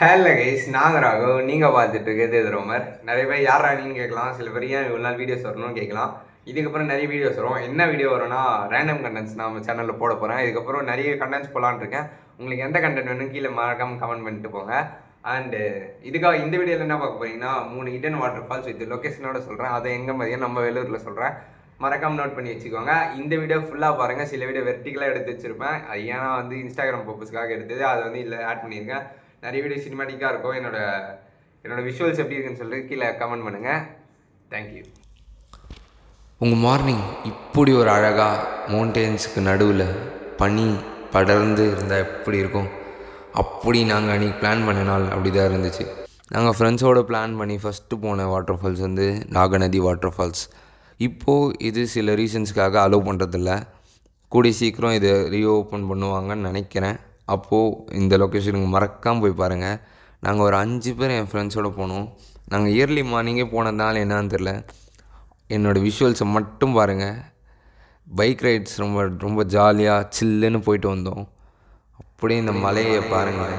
Hello guys, நாங்கள் ராகவ். நீங்கள் பார்த்துட்டு இருக்கிறது இது ரோமர். நிறைய பேர் யார் ராணின்னு கேட்கலாம். சில பேர் ஏன் இவ்வளோ நாள் வீடியோஸ் வரணும்னு கேட்கலாம். இதுக்கப்புறம் நிறைய வீடியோஸ் வரும். என்ன வீடியோ வரும்னா ரேண்டம் கண்டென்ட்ஸ் நான் நம்ம சேனலில் போட போகிறேன். இதுக்கப்புறம் நிறைய கண்டென்ட்ஸ் போடலான்னு இருக்கேன். உங்களுக்கு எந்த கண்டென்ட் வேணும் கீழே மறக்காமல் கமெண்ட் பண்ணிட்டு போங்க. அண்டு இதுக்காக இந்த வீடியோவில் என்ன பார்க்க போகிறீங்கன்னா 3 ஹிடன் வாட்டர் ஃபால்ஸ் வித் லொக்கேஷனோட சொல்கிறேன். அதை எங்கே மாதிரியா நம்ம வேலூரில் சொல்கிறேன். மறக்காமல் நோட் பண்ணி வச்சுக்கோங்க. இந்த வீடியோ ஃபுல்லாக பாருங்கள். சில வீடியோ வெர்டிகலாக எடுத்து வச்சுருப்பேன். அது ஏன்னா இன்ஸ்டாகிராம் பர்பஸ்க்காக எடுத்தது. அதை இல்லை ஆட் பண்ணியிருக்கேன். நிறைய வீடியோ சினிமாட்டிக்காக இருக்கும். என்னோட விஷுவல்ஸ் எப்படி இருக்குன்னு சொல்லிட்டு கீழே கமெண்ட் பண்ணுங்கள். தேங்க்யூ. உங்கள் மார்னிங் இப்படி ஒரு அழகாக மவுண்டெயின்ஸுக்கு நடுவில் பனி படர்ந்து இருந்தால் எப்படி இருக்கும்? அப்படி நாங்கள் அன்றைக்கி பிளான் பண்ண நாள் அப்படி தான் இருந்துச்சு. நாங்கள் ஃப்ரெண்ட்ஸோடு பிளான் பண்ணி ஃபஸ்ட்டு போன waterfalls Naganathi waterfalls. இப்போது இது சில ரீசன்ஸ்க்காக அலோவ் பண்ணுறதில்ல. கூடிய சீக்கிரம் இதை ரீஓப்பன் பண்ணுவாங்கன்னு நினைக்கிறேன். அப்போது இந்த லொக்கேஷனுக்கு மறக்காமல் போய் பாருங்கள். நாங்கள் ஒரு 5 பேர் என் ஃப்ரெண்ட்ஸோடு போனோம். நாங்கள் இயர்லி மார்னிங்கே போனதுனால என்னன்னு தெரில, என்னோடய விஷுவல்ஸை மட்டும் பாருங்கள். பைக் ரைட்ஸ் ரொம்ப ரொம்ப ஜாலியாக சில்லுன்னு போயிட்டு வந்தோம். அப்படியே இந்த மலையை பாருங்கள்.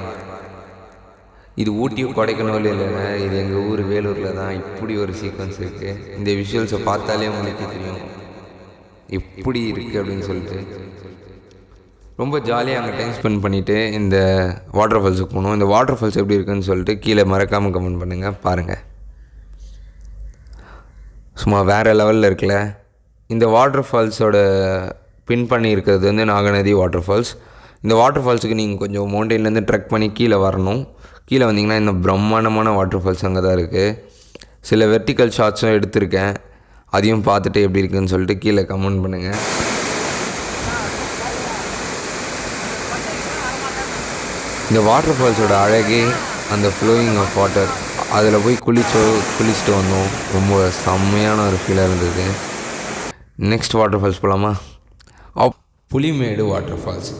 இது ஊட்டி கொடைக்கானல் இல்லைங்க, இது எங்கள் ஊர் வேலூரில் தான். இப்படி ஒரு சீக்வன்ஸ் இருக்குது. இந்த விஷுவல்ஸை பார்த்தாலே உங்களுக்கு தெரியும் எப்படி இருக்குது அப்படின்னு சொல்லிட்டு. ரொம்ப ஜாலியாக அங்கே டைம் ஸ்பெண்ட் பண்ணிவிட்டு இந்த வாட்டர் ஃபால்ஸுக்கு போகணும். இந்த வாட்டர் ஃபால்ஸ் எப்படி இருக்குதுன்னு சொல்லிட்டு கீழே மறக்காமல் கமெண்ட் பண்ணுங்கள். பாருங்கள், சும்மா வேறு லெவலில் இருக்குல்ல. இந்த வாட்டர் ஃபால்ஸோட பின் பண்ணி இருக்கிறது நாகநதி வாட்டர் ஃபால்ஸ். இந்த வாட்டர் ஃபால்ஸுக்கு நீங்கள் கொஞ்சம் மவுண்டெயின்லேருந்து ட்ரெக் பண்ணி கீழே வரணும். கீழே வந்தீங்கன்னா இந்த பிரம்மாண்டமான வாட்டர் ஃபால்ஸ் அங்கே தான் இருக்குது. சில வெர்டிக்கல் ஷாட்ஸும் எடுத்திருக்கேன். அதையும் பார்த்துட்டு எப்படி இருக்குதுன்னு சொல்லிட்டு கீழே கமெண்ட் பண்ணுங்கள். இந்த வாட்டர் ஃபால்ஸோட அழகே அந்த ஃப்ளோயிங் ஆஃப் வாட்டர். அதில் போய் குளிச்சுட்டு வந்தோம். ரொம்ப செம்மையான ஒரு ஃபீலாக இருந்தது. நெக்ஸ்ட் வாட்டர் ஃபால்ஸ் போகலாமா? Pulimedu waterfalls.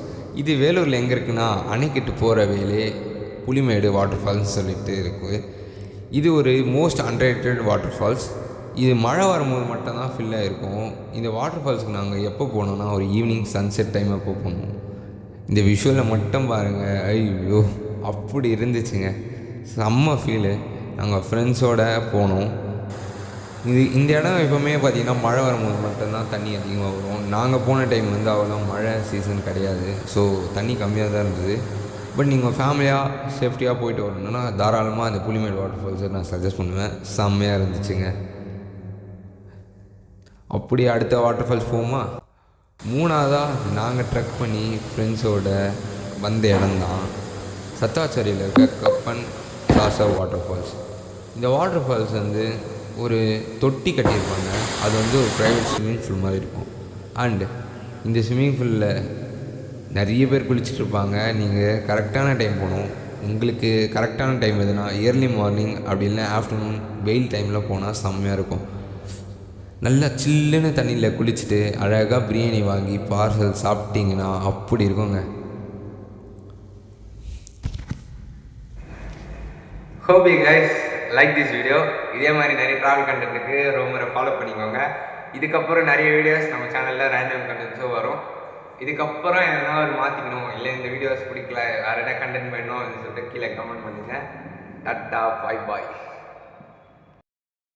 இது வேலூரில் எங்கே இருக்குன்னா, அணைக்கிட்டு போகிற வேலே புலிமேடு வாட்டர் ஃபால்ஸ் சொல்லிட்டு இருக்குது. இது ஒரு மோஸ்ட் அண்டர்ரேட்டட் வாட்டர் ஃபால்ஸ். இது மழை வரும்போது மட்டும்தான் ஃபில்லாக இருக்கும். இந்த வாட்டர் ஃபால்ஸுக்கு நாங்கள் எப்போ போனோம்னா ஒரு ஈவினிங் சன்செட் டைம் அப்போ போனோம். இந்த விஷுவலை மட்டும் பாருங்கள். ஐயோ, அப்படி இருந்துச்சுங்க, செம்ம ஃபீலு. நாங்கள் ஃப்ரெண்ட்ஸோடு போனோம். இந்த இடம் எப்போவுமே பார்த்திங்கன்னா மழை வரும்போது மட்டும்தான் தண்ணி அதிகமாக வரும். நாங்கள் போன டைம் அவ்வளோ மழை சீசன் கிடையாது. ஸோ தண்ணி கம்மியாக தான் இருந்தது. பட் நீங்கள் ஃபேமிலியாக சேஃப்டியாக போயிட்டு வரணுன்னா தாராளமாக அந்த புலிமேடு வாட்டர் ஃபால்ஸை நான் சஜஸ்ட் பண்ணுவேன். செம்மையாக இருந்துச்சுங்க. அப்படி அடுத்த வாட்டர் ஃபால்ஸ் போகுமா? 3ஆவதாக நாங்கள் ட்ரெக் பண்ணி ஃப்ரெண்ட்ஸோட வந்த இடம்தான் சத்தாச்சேரியில் இருக்க கப்பன் சாசா வாட்டர் ஃபால்ஸ். இந்த வாட்டர் ஃபால்ஸ் ஒரு தொட்டி கட்டியிருப்பாங்க. அது ஒரு ப்ரைவேட் ஸ்விம்மிங் பூல் மாதிரி இருக்கும். அண்டு இந்த ஸ்விம்மிங் பூலில் நிறைய பேர் குளிச்சுட்ருப்பாங்க. நீங்கள் கரெக்டான டைம் போகணும். உங்களுக்கு கரெக்டான டைம் எதுனா இயர்லி மார்னிங் அப்படி இல்லை ஆஃப்டர்நூன் வெயில் டைமில் போனால் செம்மையாக இருக்கும். நல்லா சில்லுன்னு தண்ணியில் குளிச்சுட்டு அழகாக பிரியாணி வாங்கி பார்சல் சாப்பிட்டிங்கன்னா அப்படி இருக்குங்க. Hope you guys like this video. இதே மாதிரி நிறைய ட்ராவல் கண்டென்ட்டுக்கு ரொம்ப ஃபாலோ பண்ணிக்கோங்க. இதுக்கப்புறம் நிறைய வீடியோஸ் நம்ம சேனலில் ரேண்டம் கண்டென்ட்ஸும் வரும். இதுக்கப்புறம் எதனா மாற்றிக்கணும், இல்லை இந்த வீடியோஸ் பிடிக்கல, வேறு என்ன கண்டென்ட் வேணும் அப்படின்னு சொல்லிட்டு கீழே கமெண்ட் பண்ணுங்கள். டாட்டா, பாய் பாய்.